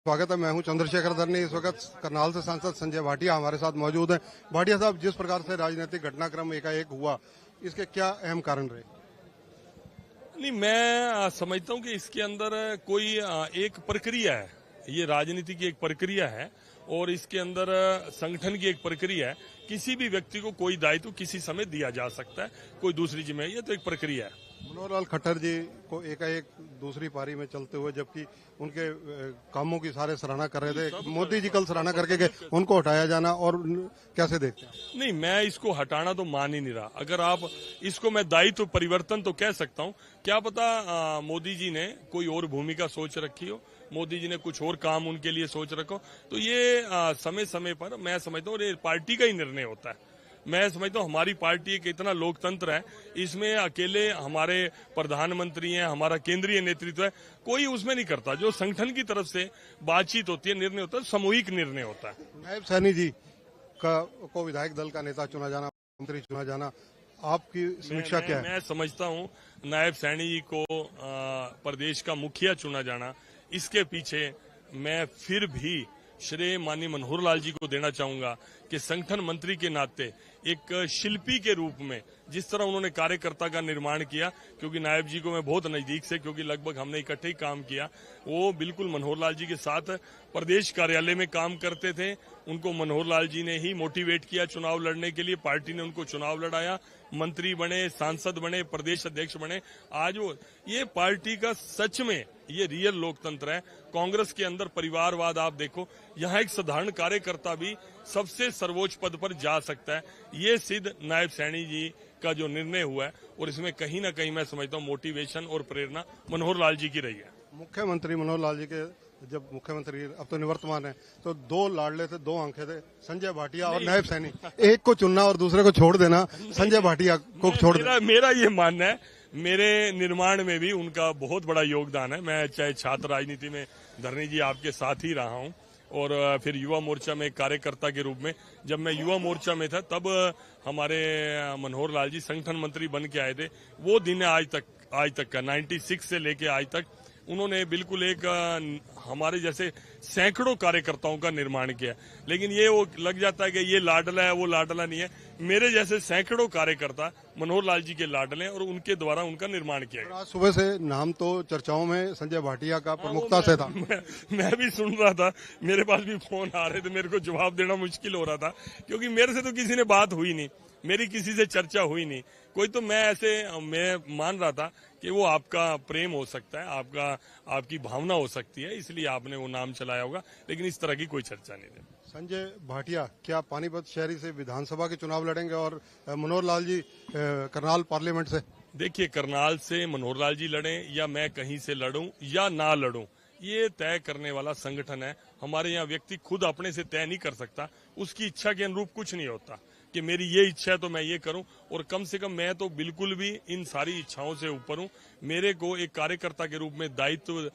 स्वागत है। मैं हूं चंद्रशेखर धरनी। इस वक्त करनाल से सांसद संजय भाटिया हमारे साथ मौजूद हैं। भाटिया साहब, जिस प्रकार से राजनीतिक घटनाक्रम एकाएक हुआ, इसके क्या अहम कारण रहे? नहीं, मैं समझता हूं कि इसके अंदर कोई एक प्रक्रिया है। ये राजनीति की एक प्रक्रिया है और इसके अंदर संगठन की एक प्रक्रिया है। किसी भी व्यक्ति को कोई दायित्व किसी समय दिया जा सकता है, कोई दूसरी जिम्मेदारी, ये तो एक प्रक्रिया है। मनोहर लाल खट्टर जी को एकाएक दूसरी पारी में चलते हुए, जबकि उनके कामों की सारे सराहना कर रहे थे, मोदी जी कल सराहना करके गए, उनको हटाया जाना और कैसे देखते हैं? नहीं, मैं इसको हटाना तो मान ही नहीं रहा। अगर आप इसको मैं दायित्व परिवर्तन तो कह सकता हूं। क्या पता मोदी जी ने कोई और भूमिका सोच रखी हो, मोदी जी ने कुछ और काम उनके लिए सोच रखो। तो ये समय समय पर मैं समझता हूँ ये पार्टी का ही निर्णय होता है। मैं समझता हूँ हमारी पार्टी एक इतना लोकतंत्र है, इसमें अकेले हमारे प्रधानमंत्री हैं, हमारा केंद्रीय नेतृत्व है, कोई उसमें नहीं करता। जो संगठन की तरफ से बातचीत होती है, निर्णय होता है, सामूहिक निर्णय होता है। नायब सैनी जी को विधायक दल का नेता चुना जाना, मंत्री चुना जाना, आपकी समीक्षा क्या है? मैं समझता हूँ नायब सैनी जी को प्रदेश का मुखिया चुना जाना, इसके पीछे मैं फिर भी श्रेय माननीय मनोहर लाल जी को देना चाहूंगा कि संगठन मंत्री के नाते एक शिल्पी के रूप में जिस तरह उन्होंने कार्यकर्ता का निर्माण किया, क्योंकि नायब जी को मैं बहुत नजदीक से, क्योंकि लगभग हमने इकट्ठे ही काम किया, वो बिल्कुल मनोहर लाल जी के साथ प्रदेश कार्यालय में काम करते थे। उनको मनोहर लाल जी ने ही मोटिवेट किया चुनाव लड़ने के लिए, पार्टी ने उनको चुनाव लड़ाया, मंत्री बने, सांसद बने, प्रदेश अध्यक्ष बने। आज वो ये पार्टी का सच में ये रियल लोकतंत्र है। कांग्रेस के अंदर परिवारवाद आप देखो, यहाँ एक साधारण कार्यकर्ता भी सबसे सर्वोच्च पद पर जा सकता है। ये सिद्ध नायब सैनी जी का जो निर्णय हुआ है, और इसमें कहीं ना कहीं मैं समझता हूँ मोटिवेशन और प्रेरणा मनोहर लाल जी की रही है। मुख्यमंत्री मनोहर लाल जी के जब मुख्यमंत्री अब तो निवर्तमान है, तो दो लाडले थे, दो आंखें थे, संजय भाटिया और नायब सैनी। एक को चुनना और दूसरे को छोड़ देना, संजय भाटिया को छोड़ देना। मेरा ये मानना है, मेरे निर्माण में भी उनका बहुत बड़ा योगदान है। मैं चाहे छात्र राजनीति में धरनी जी आपके साथ ही रहा हूं, और फिर युवा मोर्चा में कार्यकर्ता के रूप में, जब मैं युवा मोर्चा में था तब हमारे मनोहर लाल जी संगठन मंत्री बन के आए थे। वो दिन आज तक का 96 से लेके आज तक उन्होंने बिल्कुल एक हमारे जैसे सैकड़ों कार्यकर्ताओं का निर्माण किया। लेकिन ये वो लग जाता है कि ये लाडला है, वो लाडला नहीं है। मेरे जैसे सैकड़ों कार्यकर्ता मनोहर लाल जी के लाडले हैं और उनके द्वारा उनका निर्माण किया गया। आज सुबह से नाम तो चर्चाओं में संजय भाटिया का प्रमुखता से था। मैं भी सुन रहा था, मेरे पास भी फोन आ रहे थे, मेरे को जवाब देना मुश्किल हो रहा था, क्योंकि मेरे से तो किसी ने बात हुई नहीं, मेरी किसी से चर्चा हुई नहीं कोई। तो मैं मान रहा था कि वो आपका प्रेम हो सकता है, आपकी भावना हो सकती है, इसलिए आपने वो नाम चलाया होगा, लेकिन इस तरह की कोई चर्चा नहीं थी। संजय भाटिया क्या पानीपत शहरी से विधानसभा के चुनाव लड़ेंगे और मनोहर लाल जी करनाल पार्लियामेंट से? देखिए, करनाल से मनोहर लाल जी लड़ें या मैं कहीं से लड़ूं या ना लड़ूं, ये तय करने वाला संगठन है। हमारे यहाँ व्यक्ति खुद अपने से तय नहीं कर सकता, उसकी इच्छा के अनुरूप कुछ नहीं होता कि मेरी ये इच्छा है तो मैं ये करूं। और कम से कम मैं तो बिल्कुल भी इन सारी इच्छाओं से ऊपर हूं। मेरे को एक कार्यकर्ता के रूप में दायित्व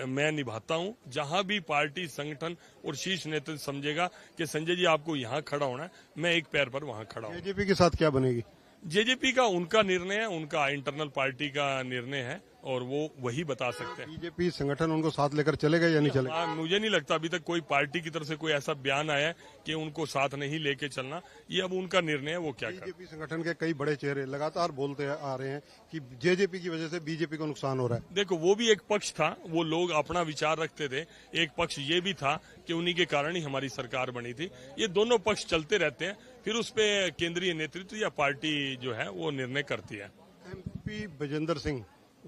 मैं निभाता हूं। जहां भी पार्टी, संगठन और शीर्ष नेतृत्व समझेगा कि संजय जी आपको यहां खड़ा होना है, मैं एक पैर पर वहां खड़ा हूं। जेजेपी के साथ क्या बनेगी? जेजेपी का उनका निर्णय है, उनका इंटरनल पार्टी का निर्णय है, और वो वही बता सकते हैं। बीजेपी संगठन उनको साथ लेकर चलेगा या नहीं चलेगा? मुझे नहीं लगता अभी तक कोई पार्टी की तरफ से कोई ऐसा बयान आया है कि उनको साथ नहीं लेके चलना। ये अब उनका निर्णय है, वो क्या करें। बीजेपी संगठन के कई बड़े चेहरे लगातार बोलते आ रहे हैं कि जेजेपी की वजह से बीजेपी को नुकसान हो रहा है। देखो, वो भी एक पक्ष था, वो लोग अपना विचार रखते थे। एक पक्ष ये भी था कि उन्हीं के कारण ही हमारी सरकार बनी थी। ये दोनों पक्ष चलते रहते हैं, फिर उस पर केंद्रीय नेतृत्व या पार्टी जो है वो निर्णय करती है। एमपी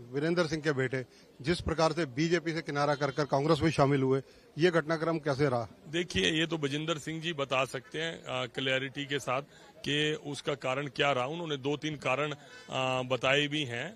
वीरेंद्र सिंह के बेटे जिस प्रकार से बीजेपी से किनारा कर कांग्रेस में शामिल हुए, ये घटनाक्रम कैसे रहा? देखिए, ये तो बजिंदर सिंह जी बता सकते हैं क्लैरिटी के साथ कि उसका कारण क्या रहा। उन्होंने 2-3 कारण बताए भी हैं,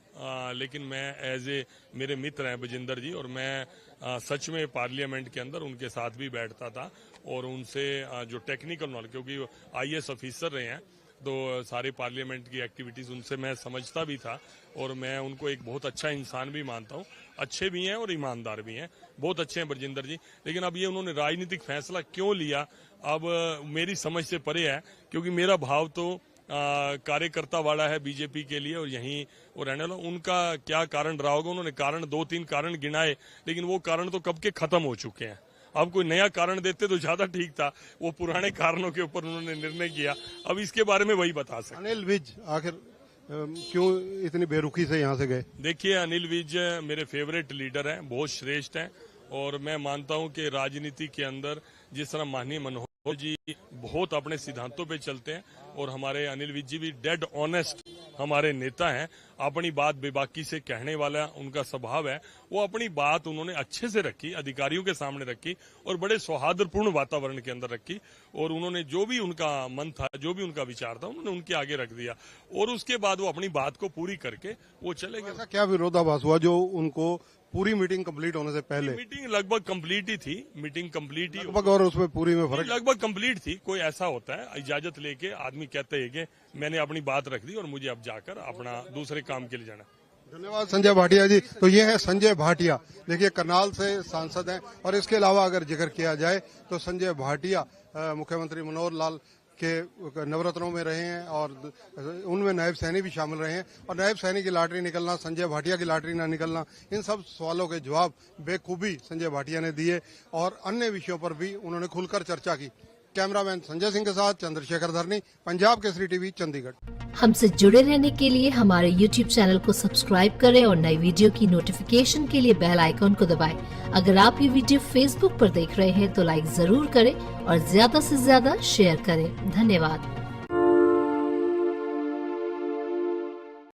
लेकिन मैं मेरे मित्र हैं बजिंदर जी, और मैं सच में पार्लियामेंट के अंदर उनके साथ भी बैठता था, और उनसे जो टेक्निकल नॉलेज, क्योंकि IAS ऑफिसर रहे हैं, तो सारे पार्लियामेंट की एक्टिविटीज उनसे मैं समझता भी था, और मैं उनको एक बहुत अच्छा इंसान भी मानता हूँ। अच्छे भी हैं और ईमानदार भी हैं, बहुत अच्छे हैं बरजिंदर जी। लेकिन अब ये उन्होंने राजनीतिक फैसला क्यों लिया, अब मेरी समझ से परे है, क्योंकि मेरा भाव तो कार्यकर्ता वाला है बीजेपी के लिए, और यहीं वो रहने वाला। उनका क्या कारण रहा होगा, उन्होंने 2-3 कारण गिनाए, लेकिन वो कारण तो कब के खत्म हो चुके हैं। अब कोई नया कारण देते तो ज्यादा ठीक था। वो पुराने कारणों के ऊपर उन्होंने निर्णय किया, अब इसके बारे में वही बता सकते। अनिल विज आखिर क्यों इतनी बेरुखी से यहाँ से गए? देखिए, अनिल विज मेरे फेवरेट लीडर हैं, बहुत श्रेष्ठ हैं, और मैं मानता हूं कि राजनीति के अंदर जिस तरह माननीय मनोहर जी बहुत अपने सिद्धांतों पे चलते हैं, और हमारे अनिल विज जी भी डेड ऑनेस्ट हमारे नेता हैं, अपनी बात बेबाकी से कहने वाला उनका स्वभाव है। वो अपनी बात उन्होंने अच्छे से रखी, अधिकारियों के सामने रखी, और बड़े सौहार्दपूर्ण वातावरण के अंदर रखी, और उन्होंने जो भी उनका मन था, जो भी उनका विचार था, उन्होंने उनके आगे रख दिया, और उसके बाद वो अपनी बात को पूरी करके वो चले गए। ऐसा क्या विरोधाभास हुआ जो उनको पूरी मीटिंग कंप्लीट होने से पहले? मीटिंग लगभग कंप्लीट ही थी, मीटिंग कंप्लीट ही लगभग, और उसमें पूरी में फर्क? लगभग कंप्लीट थी। कोई ऐसा होता है इजाजत लेके आदमी कहते है कि मैंने अपनी बात रख दी और मुझे अब जाकर अपना दूसरे काम के लिए जाना। धन्यवाद संजय भाटिया जी। तो ये है संजय भाटिया, देखिए करनाल से सांसद हैं, और इसके अलावा अगर जिक्र किया जाए तो संजय भाटिया मुख्यमंत्री मनोहर लाल के नवरत्नों में रहे हैं, और उनमें नायब सैनी भी शामिल रहे हैं, और नायब सैनी की लॉटरी निकलना, संजय भाटिया की लॉटरी ना निकलना, इन सब सवालों के जवाब बेखूबी संजय भाटिया ने दिए, और अन्य विषयों पर भी उन्होंने खुलकर चर्चा की। कैमरामैन संजय सिंह के साथ चंद्रशेखर धरनी, पंजाब केसरी टीवी, चंडीगढ़। हमसे जुड़े रहने के लिए हमारे YouTube चैनल को सब्सक्राइब करें और नई वीडियो की नोटिफिकेशन के लिए बेल आइकॉन को दबाएं। अगर आप ये वीडियो Facebook पर देख रहे हैं तो लाइक जरूर करें और ज्यादा से ज्यादा शेयर करें। धन्यवाद।